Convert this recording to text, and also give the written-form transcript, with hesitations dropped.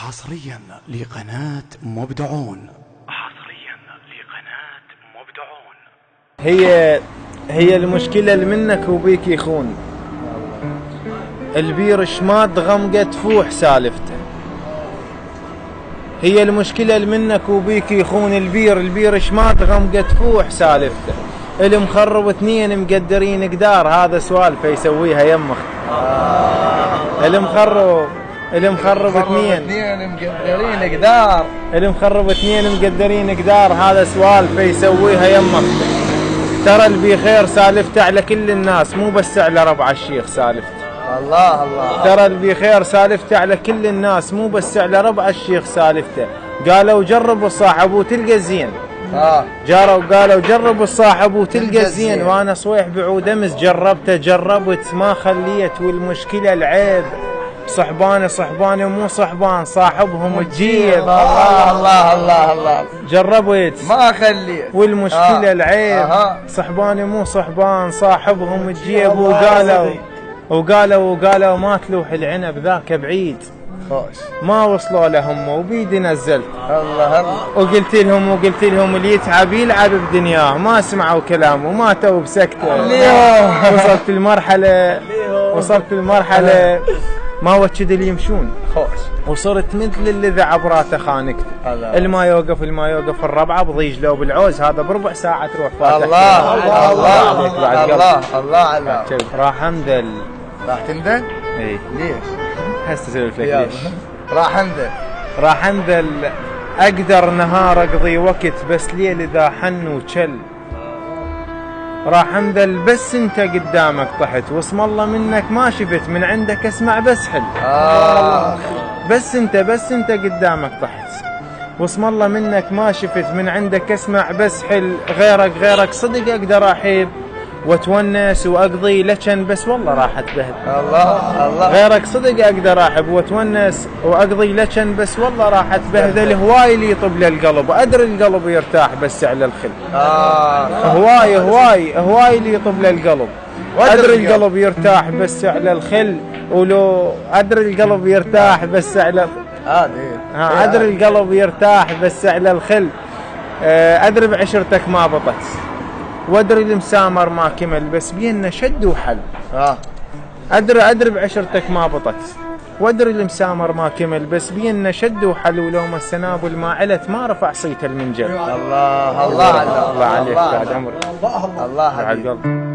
حصريا لقناة مبدعون. هي المشكلة اللي منك وبيك يخون. البير شماد غمقة تفوح سالفته. هي المشكلة اللي منك وبيك يخون. البير شماد غمقة تفوح سالفته. المخرب اثنين مقدرين قدار، هذا سوالفه يسويها يمخ. المخرب اثنين مقدرين قدار. المخرب اثنين مقدرين قدار، هذا سوالفه يسويها يمخ. ترى اللي بخير سالفته على كل الناس، مو بس على ربع الشيخ سالفته. الله الله. ترى اللي بخير سالفته على كل الناس، مو بس على ربع الشيخ سالفته. قالوا جرب الصاحب وتلقى الزين. قالوا جرب الصاحب وتلقى الزين. وانا صويح بعود امس جربت ما خليت، والمشكله العيب صحباني مو صحبان، صاحبهم تجيب. الله الله الله الله. جربت ما خليت، والمشكله العيب صحباني مو صحبان، صاحبهم تجيب. وقالوا ما تلوح العنب ذاك بعيد. ما وصلوا لهم وبيدي نزلت. الله الله. وقلت لهم اللي يتعب يلعب بدنياه، ما سمعوا كلام وماتوا بسكته. وصلت المرحله ما وجد اللي يمشون. وصرت مثل اللي ذا عبراته خانقته. الما يوقف الربعه بضيج لو بالعوز، هذا بربع ساعه تروح فاتح. الله الله الله الله الله. راح اندل. راح تندل؟ اي. ليش؟ هسه اسولف لك ليش. راح انذل اقدر نهار اقضي وقت، بس ليل اذا حن وشل. راح انذل بس انت قدامك طحت، واسم الله منك ما شفت، من عندك اسمع بس حل. بس انت قدامك طحت، واسم الله منك ما شفت، من عندك اسمع بس حل. غيرك صدق اقدر احب واتونس واقضي لجن، بس والله راح اتبهدل. الله الله. غيرك صدق اقدر احب واتونس واقضي لجن، بس والله راح اتبهدل. هواي اللي يطب للقلب، ادري القلب يرتاح بس على الخل. هواي اللي يطب للقلب، ادري القلب يرتاح بس على الخل. ولو ادري القلب يرتاح بس على ادري القلب يرتاح بس على الخل. ادري بعشرتك ما بطت، وادري المسامر ما كمل، بس بينا شد وحل. ادري بعشرتك ما بطت، وادري المسامر ما كمل، بس بينا شد وحل. ولو ما السنابل ما علت، ما رفع صيت المنجل. الله الله الله عليك بعد عمرك. الله الله.